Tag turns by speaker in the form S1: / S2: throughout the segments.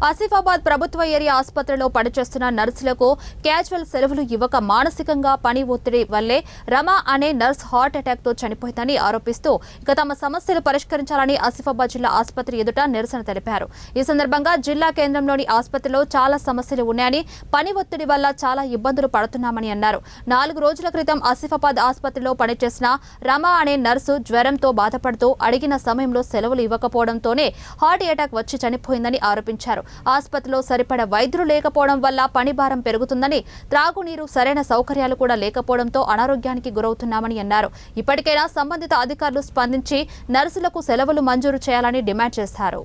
S1: ఆసిఫాబాద్ ప్రభుత్వ ఏరియా ఆసుపత్రిలో పనిచేస్తున్న నర్సులకు క్యాజువల్ సెలవులు ఇవ్వక మానసికంగా పని ఒత్తిడి వల్లే రమ అనే నర్స్ హార్ట్ అటాక్ తో చనిపోయిందని ఆరోపిస్తూ ఇక తమ సమస్యలు పరిష్కరించాలని ఆసిఫాబాద్ జిల్లా ఆసుపత్రి ఎదుట నిరసన తెలిపారు. ఈ సందర్భంగా జిల్లా కేంద్రంలోని ఆసుపత్రిలో చాలా సమస్యలు ఉన్నాయని, పని ఒత్తిడి వల్ల చాలా ఇబ్బందులు పడుతున్నామని అన్నారు. 4 రోజుల క్రితం ఆసిఫాబాద్ ఆసుపత్రిలో పనిచేసిన రమ అనే నర్సు జ్వరంతో బాధపడుతూ అడిగిన సమయంలో సెలవులు ఇవ్వకపోవడంతోనే హార్ట్ అటాక్ వచ్చి చనిపోయిందని ఆరోపించారు. ఆసుపత్రిలో సరిపడ వైద్యులు లేకపోవడం వల్ల పని భారం పెరుగుతుందని, త్రాగునీరు సరైన సౌకర్యాలు కూడా లేకపోవడంతో అనారోగ్యానికి గురవుతున్నామని అన్నారు. ఇప్పటికైనా సంబంధిత అధికారులు స్పందించి నర్సులకు సెలవులు మంజూరు చేయాలని డిమాండ్ చేశారు.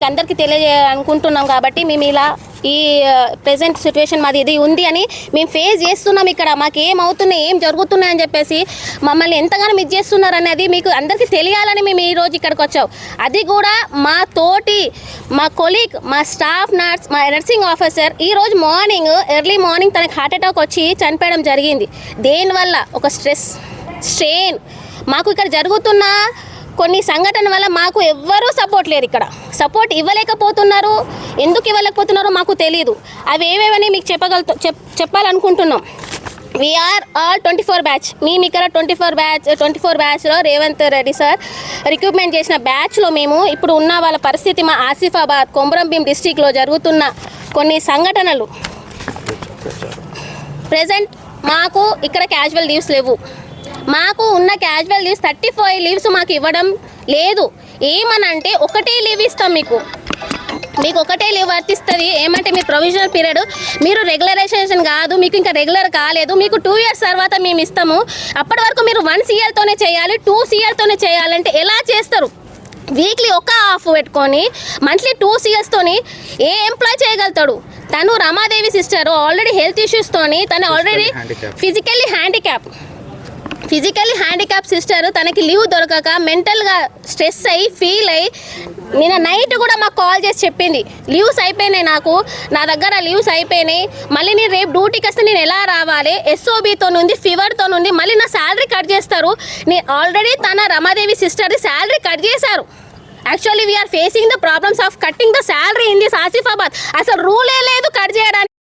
S2: అందరికీ తెలియజేయాలనుకుంటున్నాం కాబట్టి మేము ఇలా ఈ ప్రెజెంట్ సిచ్యువేషన్ మాది ఇది ఉంది అని మేము ఫేస్ చేస్తున్నాం. ఇక్కడ మాకు ఏమవుతున్నాయి, ఏం జరుగుతున్నాయి అని చెప్పేసి మమ్మల్ని ఎంతగానో మిస్ చేస్తున్నారు అనేది మీకు అందరికీ తెలియాలని మేము ఈరోజు ఇక్కడికి వచ్చాం. అది కూడా మా తోటి, మా కొలీగ్, మా స్టాఫ్ నర్స్, మా నర్సింగ్ ఆఫీసర్ ఈరోజు ఎర్లీ మార్నింగ్ తనకి హార్ట్ అటాక్ వచ్చి చనిపోవడం జరిగింది. దేనివల్ల? ఒక స్ట్రెయిన్. మాకు ఇక్కడ జరుగుతున్న కొన్ని సంఘటన వల్ల మాకు ఎవ్వరూ సపోర్ట్ లేరు. ఇక్కడ సపోర్ట్ ఇవ్వలేకపోతున్నారు. ఎందుకు ఇవ్వలేకపోతున్నారో మాకు తెలియదు. అవి ఏవేవని మీకు చెప్పాలనుకుంటున్నాం. We are all 24 batch. మేము ఇక్కడ 24 బ్యాచ్లో రేవంత్ రెడ్డి సార్ రిక్రూట్మెంట్ చేసిన బ్యాచ్లో మేము ఇప్పుడు ఉన్న వాళ్ళ పరిస్థితి, మా ఆసిఫాబాద్ కొమరంభీం డిస్టిక్లో జరుగుతున్న కొన్ని సంఘటనలు. ప్రజెంట్ మాకు ఇక్కడ క్యాజువల్ లీవ్స్ లేవు. మాకు ఉన్న క్యాజువల్ లీవ్స్ 35 లీవ్స్ మాకు ఇవ్వడం లేదు. ఏమనంటే ఒకటే లీవ్ ఇస్తాం మీకు ఒకటే లీవ్ వర్తిస్తుంది. ఏమంటే మీ ప్రొవిజనల్ పీరియడ్, మీరు రెగ్యులరైజేషన్ కాదు, మీకు ఇంకా రెగ్యులర్ కాలేదు, మీకు 2 ఇయర్స్ తర్వాత మేము ఇస్తాము. అప్పటి వరకు మీరు 1 CLతోనే చేయాలి, 2 CLతోనే చేయాలంటే ఎలా చేస్తారు? వీక్లీ ఒక హాఫ్ పెట్టుకొని మంత్లీ 2 CLస్తోని ఏ ఎంప్లాయ్ చేయగలుగుతాడు? తను రమాదేవి సిస్టర్ ఆల్రెడీ హెల్త్ ఇష్యూస్తోని, తను ఆల్రెడీ ఫిజికల్లీ హ్యాండిక్యాప్ సిస్టర్, తనకి లీవ్ దొరకక మెంటల్గా స్ట్రెస్ అయ్యి ఫీల్ అయ్యి నిన్న నైట్ కూడా మాకు కాల్ చేసి చెప్పింది, లీవ్స్ అయిపోయినాయి, నా దగ్గర లీవ్స్ అయిపోయినాయి, మళ్ళీ నేను రేపు డ్యూటీకి వస్తే నేను ఎలా రావాలి? SOBతో నుండి, ఫీవర్తో నుండి మళ్ళీ నా శాలరీ కట్ చేస్తారు. నేను ఆల్రెడీ తన రమాదేవి సిస్టర్ శాలరీ కట్ చేశారు. Actually we're facing the problems of cutting the salary in this Asifabad. అసలు రూలే లేదు కట్ చేయడానికి.